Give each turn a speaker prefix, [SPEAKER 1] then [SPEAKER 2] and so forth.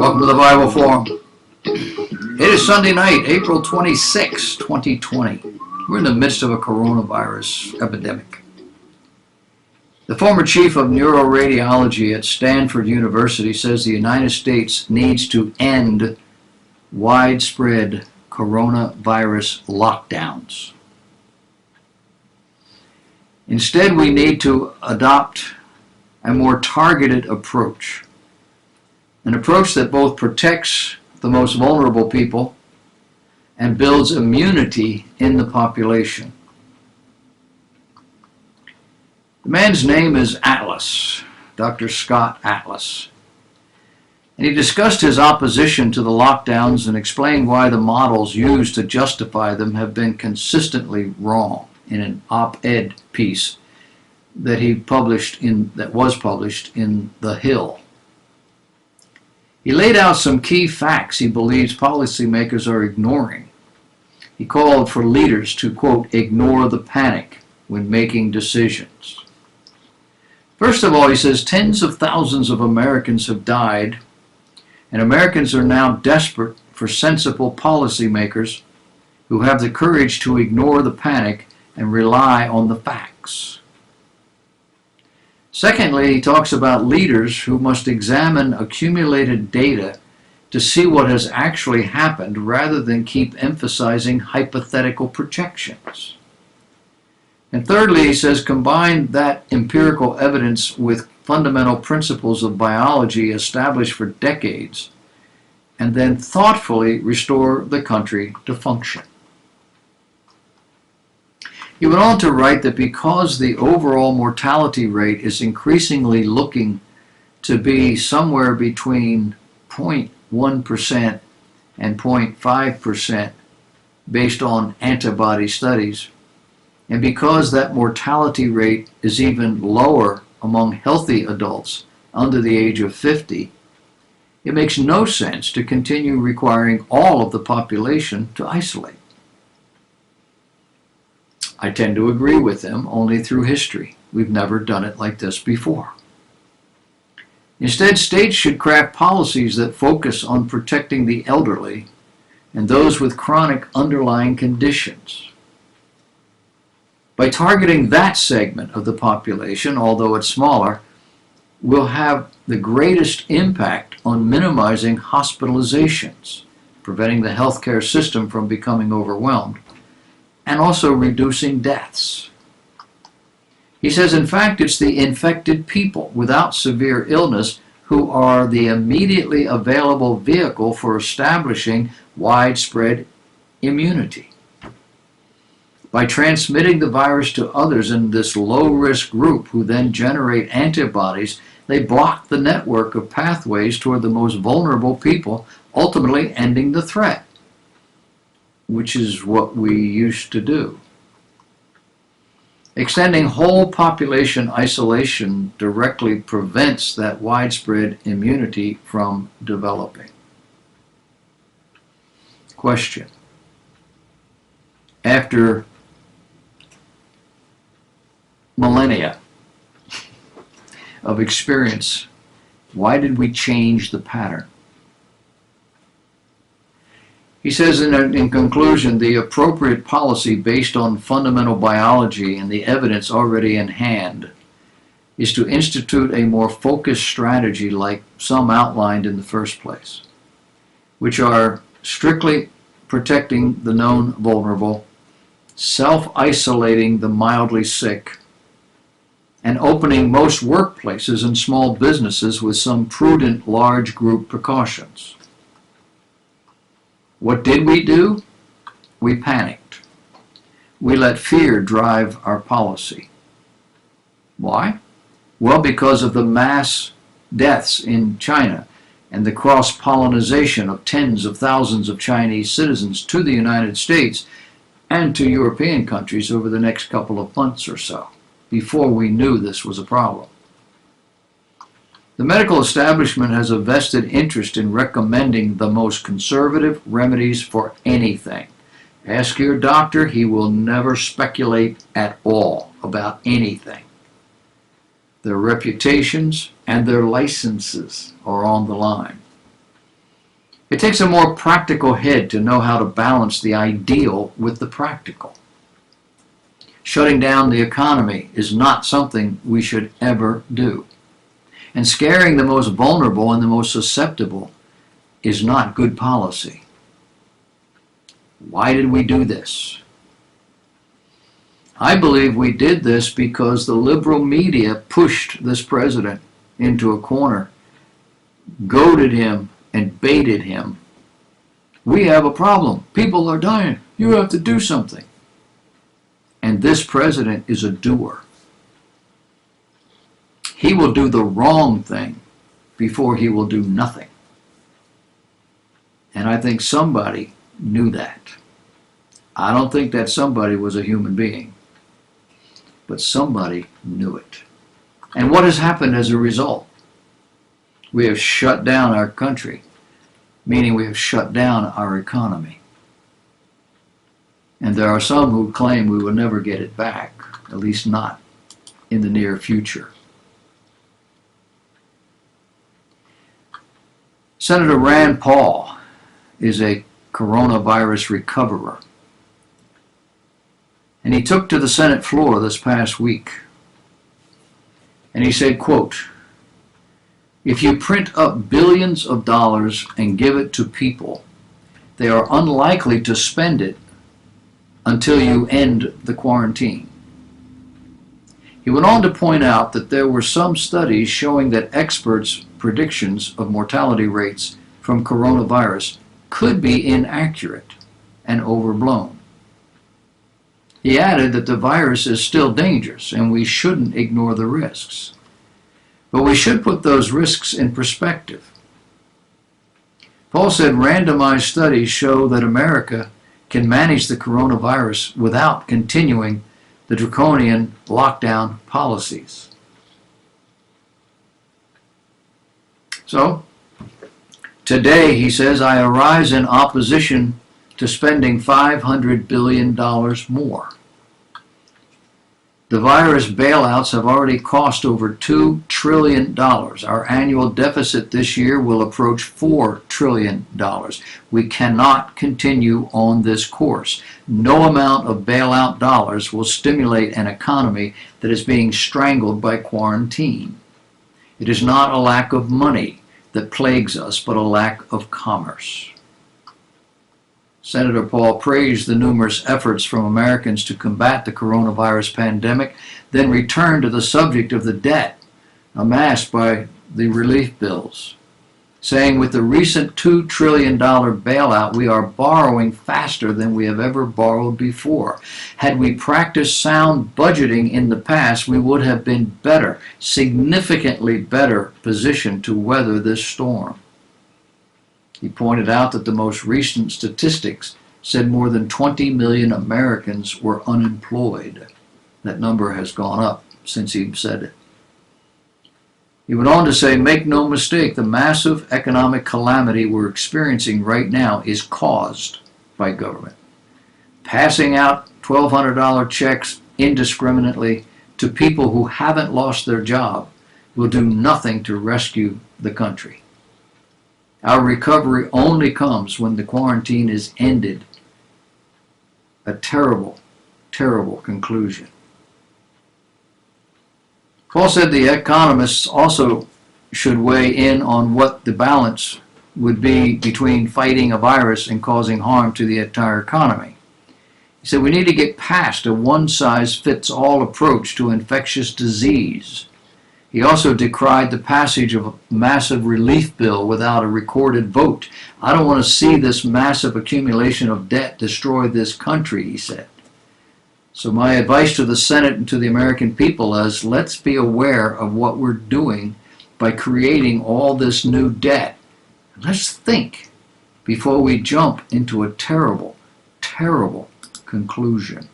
[SPEAKER 1] Welcome to the Bible Forum. It is Sunday night, April 26, 2020. We're in the midst of a coronavirus epidemic. The former chief of neuroradiology at Stanford University says the United States needs to end widespread coronavirus lockdowns. Instead, we need to adopt a more targeted approach. An approach that both protects the most vulnerable people and builds immunity in the population. The man's name is Atlas, Dr. Scott Atlas. And he discussed his opposition to the lockdowns and explained why the models used to justify them have been consistently wrong in an op-ed piece that was published in The Hill. He laid out some key facts he believes policymakers are ignoring. He called for leaders to, quote, ignore the panic when making decisions. First of all, he says tens of thousands of Americans have died, and Americans are now desperate for sensible policymakers who have the courage to ignore the panic and rely on the facts. Secondly, he talks about leaders who must examine accumulated data to see what has actually happened rather than keep emphasizing hypothetical projections. And thirdly, he says combine that empirical evidence with fundamental principles of biology established for decades and then thoughtfully restore the country to function. He went on to write that because the overall mortality rate is increasingly looking to be somewhere between 0.1% and 0.5% based on antibody studies, and because that mortality rate is even lower among healthy adults under the age of 50, it makes no sense to continue requiring all of the population to isolate. I tend to agree with them only through history. We've never done it like this before. Instead, states should craft policies that focus on protecting the elderly and those with chronic underlying conditions. By targeting that segment of the population, although it's smaller, we'll have the greatest impact on minimizing hospitalizations, preventing the healthcare system from becoming overwhelmed, and also reducing deaths. He says, in fact, it's the infected people without severe illness who are the immediately available vehicle for establishing widespread immunity. By transmitting the virus to others in this low-risk group who then generate antibodies, they block the network of pathways toward the most vulnerable people, ultimately ending the threat, which is what we used to do. Extending whole population isolation directly prevents that widespread immunity from developing. Question. After millennia of experience, why did we change the pattern? He says in conclusion, the appropriate policy based on fundamental biology and the evidence already in hand is to institute a more focused strategy like some outlined in the first place, which are strictly protecting the known vulnerable, self-isolating the mildly sick, and opening most workplaces and small businesses with some prudent large group precautions. What did we do? We panicked. We let fear drive our policy. Why? Well, because of the mass deaths in China and the cross-pollination of tens of thousands of Chinese citizens to the United States and to European countries over the next couple of months or so, before we knew this was a problem. The medical establishment has a vested interest in recommending the most conservative remedies for anything. Ask your doctor, he will never speculate at all about anything. Their reputations and their licenses are on the line. It takes a more practical head to know how to balance the ideal with the practical. Shutting down the economy is not something we should ever do. And scaring the most vulnerable and the most susceptible is not good policy. Why did we do this? I believe we did this because the liberal media pushed this president into a corner, goaded him, and baited him. We have a problem. People are dying. You have to do something. And this president is a doer. He will do the wrong thing before he will do nothing. And I think somebody knew that. I don't think that somebody was a human being, but somebody knew it. And what has happened as a result? We have shut down our country, meaning we have shut down our economy. And there are some who claim we will never get it back, at least not in the near future. Senator Rand Paul is a coronavirus recoverer. And he took to the Senate floor this past week. And he said, quote, "If you print up billions of dollars and give it to people, they are unlikely to spend it until you end the quarantine." He went on to point out that there were some studies showing that experts' predictions of mortality rates from coronavirus could be inaccurate and overblown. He added that the virus is still dangerous and we shouldn't ignore the risks. But we should put those risks in perspective. Paul said randomized studies show that America can manage the coronavirus without continuing the draconian lockdown policies. So, today, he says, I arise in opposition to spending $500 billion more. The virus bailouts have already cost over $2 trillion. Our annual deficit this year will approach $4 trillion. We cannot continue on this course. No amount of bailout dollars will stimulate an economy that is being strangled by quarantine. It is not a lack of money that plagues us, but a lack of commerce. Senator Paul praised the numerous efforts from Americans to combat the coronavirus pandemic, then returned to the subject of the debt amassed by the relief bills, saying, with the recent $2 trillion bailout, we are borrowing faster than we have ever borrowed before. Had we practiced sound budgeting in the past, we would have been better, significantly better positioned to weather this storm. He pointed out that the most recent statistics said more than 20 million Americans were unemployed. That number has gone up since he said it. He went on to say, make no mistake, the massive economic calamity we're experiencing right now is caused by government. Passing out $1,200 checks indiscriminately to people who haven't lost their job will do nothing to rescue the country. Our recovery only comes when the quarantine is ended. A terrible, terrible conclusion. Paul said the economists also should weigh in on what the balance would be between fighting a virus and causing harm to the entire economy. He said we need to get past a one-size-fits-all approach to infectious disease. He also decried the passage of a massive relief bill without a recorded vote. I don't want to see this massive accumulation of debt destroy this country, he said. So my advice to the Senate and to the American people is, let's be aware of what we're doing by creating all this new debt. Let's think before we jump into a terrible, terrible conclusion.